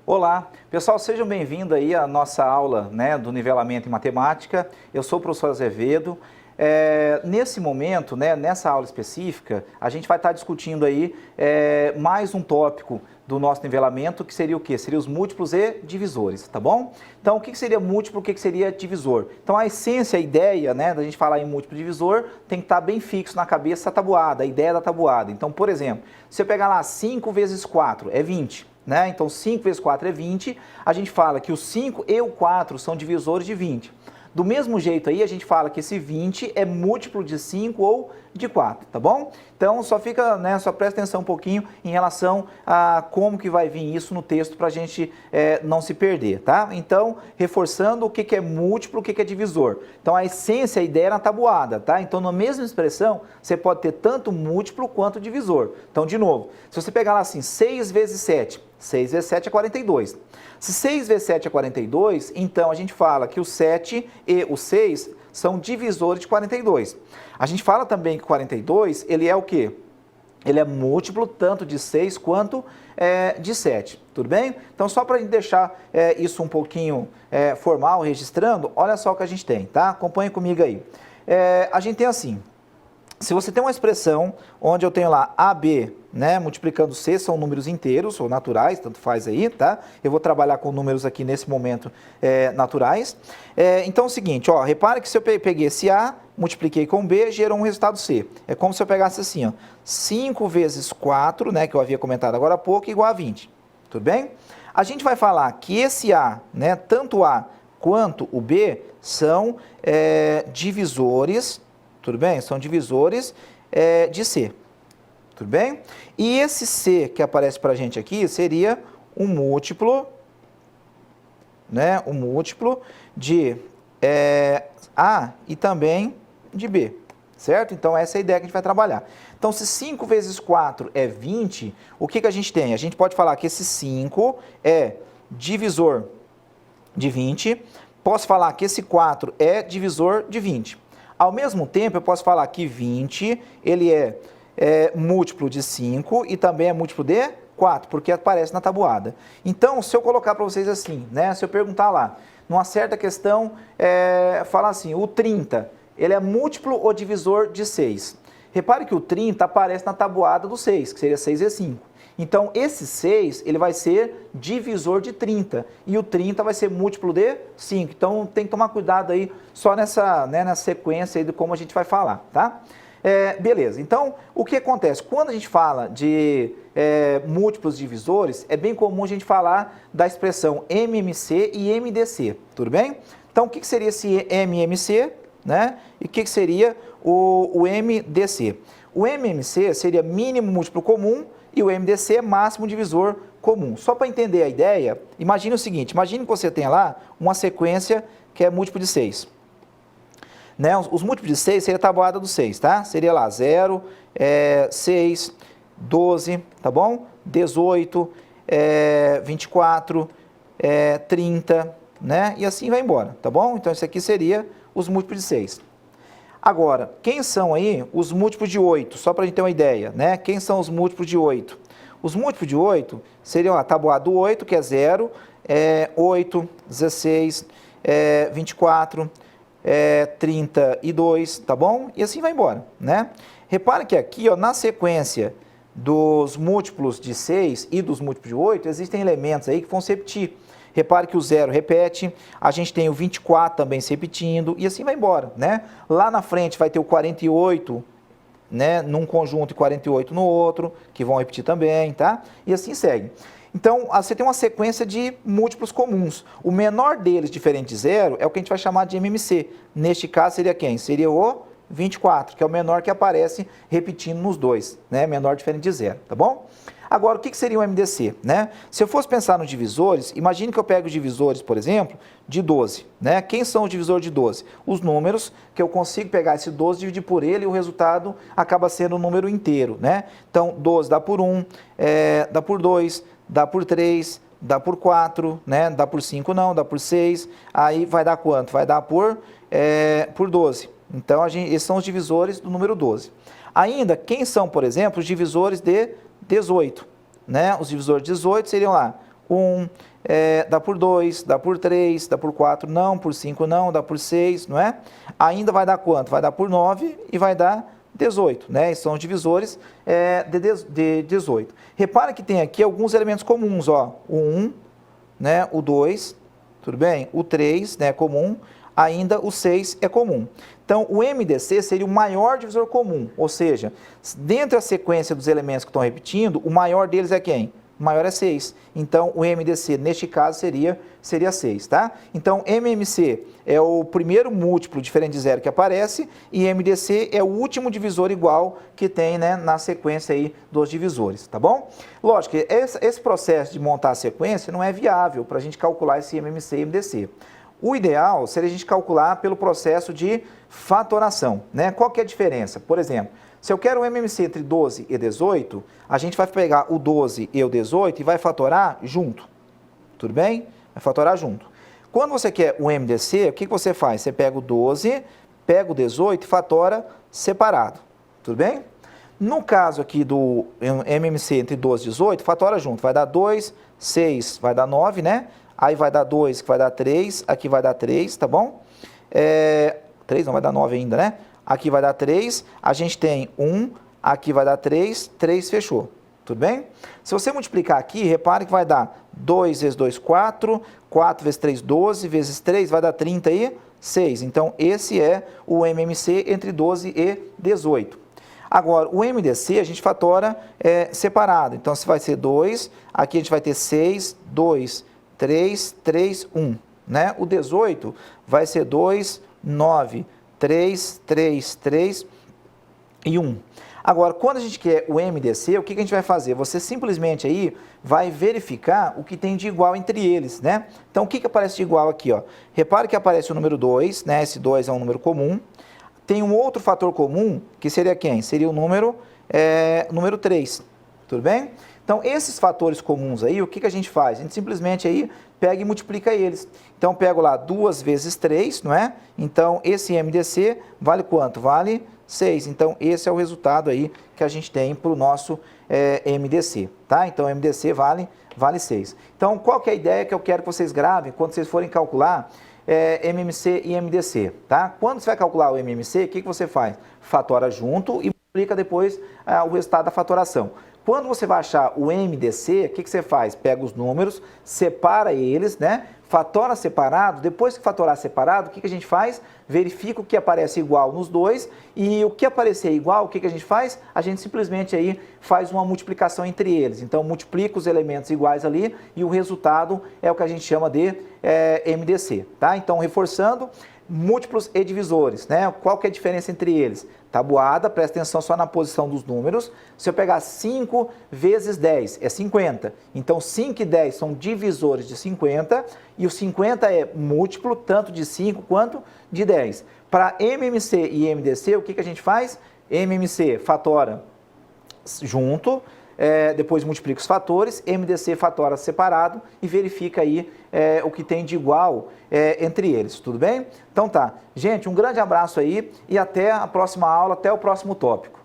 Olá, pessoal, sejam bem-vindos aí à nossa aula, do nivelamento em matemática. Eu sou o professor Azevedo. Nesse momento, nessa aula específica, a gente vai estar discutindo aí mais um tópico do nosso nivelamento, que seria o quê? Seria os múltiplos e divisores, tá bom? Então, o que seria múltiplo, o que seria divisor? Então, a essência, a ideia, da gente falar em múltiplo e divisor, tem que estar bem fixo na cabeça a tabuada, a ideia da tabuada. Então, por exemplo, se eu pegar lá 5 vezes 4 é 20, Então, 5 vezes 4 é 20, a gente fala que o 5 e o 4 são divisores de 20. Do mesmo jeito aí, a gente fala que esse 20 é múltiplo de 5 ou de 4, tá bom? Então, só presta atenção um pouquinho em relação a como que vai vir isso no texto para a gente não se perder, tá? Então, reforçando o que é múltiplo, o que é divisor. Então, a essência, a ideia é na tabuada, tá? Então, na mesma expressão, você pode ter tanto múltiplo quanto divisor. Então, de novo, se você pegar lá assim, 6 vezes 7, 6 vezes 7 é 42. Se 6 vezes 7 é 42, então a gente fala que o 7 e o 6 são divisores de 42. A gente fala também que 42, ele é o quê? Ele é múltiplo tanto de 6 quanto de 7, tudo bem? Então, só para a gente deixar isso um pouquinho formal, registrando, olha só o que a gente tem, tá? Acompanhe comigo aí. A gente tem assim, se você tem uma expressão onde eu tenho lá AB, multiplicando C, são números inteiros ou naturais, tanto faz aí, tá? Eu vou trabalhar com números aqui nesse momento naturais. Então é o seguinte, ó, repare que se eu peguei esse A, multipliquei com B, gerou um resultado C. É como se eu pegasse assim, ó, 5 vezes 4, que eu havia comentado agora há pouco, igual a 20, tudo bem? A gente vai falar que esse A, tanto A quanto o B, são divisores, tudo bem? São divisores de C, tudo bem? E esse C que aparece para a gente aqui seria um múltiplo, um múltiplo de A e também de B, certo? Então, essa é a ideia que a gente vai trabalhar. Então, se 5 vezes 4 é 20, o que a gente tem? A gente pode falar que esse 5 é divisor de 20, posso falar que esse 4 é divisor de 20. Ao mesmo tempo, eu posso falar que 20, ele é múltiplo de 5 e também é múltiplo de 4, porque aparece na tabuada. Então, se eu colocar para vocês assim, se eu perguntar lá, numa certa questão, falar assim, o 30, ele é múltiplo ou divisor de 6? Repare que o 30 aparece na tabuada do 6, que seria 6 vezes 5. Então, esse 6, ele vai ser divisor de 30, e o 30 vai ser múltiplo de 5. Então, tem que tomar cuidado aí, só nessa sequência aí de como a gente vai falar, tá? Beleza, então, o que acontece? Quando a gente fala de múltiplos divisores, é bem comum a gente falar da expressão MMC e MDC, tudo bem? Então, o que seria esse MMC, E o que seria o MDC? O MMC seria mínimo múltiplo comum, e o MDC é máximo divisor comum. Só para entender a ideia, imagine o seguinte, imagine que você tem lá uma sequência que é múltiplo de 6. Os múltiplos de 6 seria a tabuada do 6, tá? Seria lá 0, 6, 12, tá bom? 18, 24, 30, E assim vai embora, tá bom? Então, isso aqui seria os múltiplos de 6. Agora, quem são aí os múltiplos de 8? Só para a gente ter uma ideia, Quem são os múltiplos de 8? Os múltiplos de 8 seriam a tabuada do 8, que é 0, 8, 16, 24, 32, tá bom? E assim vai embora, Repare que aqui, ó, na sequência dos múltiplos de 6 e dos múltiplos de 8, existem elementos aí que vão se repetir. Repare que o 0 repete, a gente tem o 24 também se repetindo, e assim vai embora, Lá na frente vai ter o 48, num conjunto e 48 no outro, que vão repetir também, tá? E assim segue. Então, você tem uma sequência de múltiplos comuns. O menor deles, diferente de 0, é o que a gente vai chamar de MMC. Neste caso, seria quem? Seria o 24, que é o menor que aparece repetindo nos dois, Menor diferente de 0, tá bom? Agora, o que seria o MDC? Se eu fosse pensar nos divisores, imagine que eu pego os divisores, por exemplo, de 12. Quem são os divisores de 12? Os números que eu consigo pegar esse 12, dividir por ele e o resultado acaba sendo um número inteiro. Então, 12 dá por 1, dá por 2, dá por 3, dá por 4, dá por 5 não, dá por 6, aí vai dar quanto? Vai dar por 12. Então, esses são os divisores do número 12. Ainda, quem são, por exemplo, os divisores de 18, Os divisores de 18 seriam lá 1, dá por 2, dá por 3, dá por 4, não, por 5 não, dá por 6, não é? Ainda vai dar quanto? Vai dar por 9 e vai dar 18, né? Esses são os divisores de 18. Repara que tem aqui alguns elementos comuns, ó. O 1, né? O 2, tudo bem? O 3, né? É comum. Ainda o 6 é comum. Então, o MDC seria o maior divisor comum, ou seja, dentro da sequência dos elementos que estão repetindo, o maior deles é quem? O maior é 6. Então, o MDC, neste caso, seria 6, tá? Então, MMC é o primeiro múltiplo diferente de zero que aparece e MDC é o último divisor igual que tem, né, na sequência aí dos divisores, tá bom? Lógico que esse processo de montar a sequência não é viável para a gente calcular esse MMC e MDC. O ideal seria a gente calcular pelo processo de fatoração, né? Qual que é a diferença? Por exemplo, se eu quero o MMC entre 12 e 18, a gente vai pegar o 12 e o 18 e vai fatorar junto, tudo bem? Vai fatorar junto. Quando você quer o MDC, o que você faz? Você pega o 12, pega o 18 e fatora separado, tudo bem? No caso aqui do MMC entre 12 e 18, fatora junto, vai dar 2, 6, vai dar 9, né? Aí vai dar 2, que vai dar 3, aqui vai dar 3, tá bom? 3 não vai dar 9 ainda, né? Aqui vai dar 3, a gente tem 1, aqui vai dar 3, 3 fechou, tudo bem? Se você multiplicar aqui, repare que vai dar 2 vezes 2, 4, 4 vezes 3, 12, vezes 3 vai dar 36. Então, esse é o MMC entre 12 e 18. Agora, o MDC a gente fatora separado, então se vai ser 2, aqui a gente vai ter 6, 2, 3, 3, 1, né? O 18 vai ser 2, 9, 3, 3, 3 e 1. Agora, quando a gente quer o MDC, o que a gente vai fazer? Você simplesmente aí vai verificar o que tem de igual entre eles, né? Então, o que aparece de igual aqui, ó? Repare que aparece o número 2, né? Esse 2 é um número comum. Tem um outro fator comum, que seria quem? Seria o número 3, tudo bem? Então, esses fatores comuns aí, o que a gente faz? A gente simplesmente aí pega e multiplica eles. Então, pego lá 2 vezes 3, não é? Então, esse MDC vale quanto? Vale 6. Então, esse é o resultado aí que a gente tem para o nosso MDC, tá? Então, MDC vale 6. Então, qual que é a ideia que eu quero que vocês gravem quando vocês forem calcular MMC e MDC, tá? Quando você vai calcular o MMC, o que você faz? Fatora junto e multiplica depois o resultado da fatoração. Quando você vai achar o MDC, o que você faz? Pega os números, separa eles, né? Fatora separado. Depois que fatorar separado, o que a gente faz? Verifica o que aparece igual nos dois e o que aparecer igual, o que a gente faz? A gente simplesmente aí faz uma multiplicação entre eles. Então, multiplica os elementos iguais ali e o resultado é o que a gente chama de MDC, tá? Então, reforçando, múltiplos e divisores, né? Qual que é a diferença entre eles? Tabuada, presta atenção só na posição dos números. Se eu pegar 5 vezes 10, é 50. Então, 5 e 10 são divisores de 50 e o 50 é múltiplo tanto de 5 quanto de 10. Para MMC e MDC, o que a gente faz? MMC fatora junto, depois multiplica os fatores, MDC fatora separado e verifica aí o que tem de igual entre eles, tudo bem? Então tá, gente, um grande abraço aí e até a próxima aula, até o próximo tópico.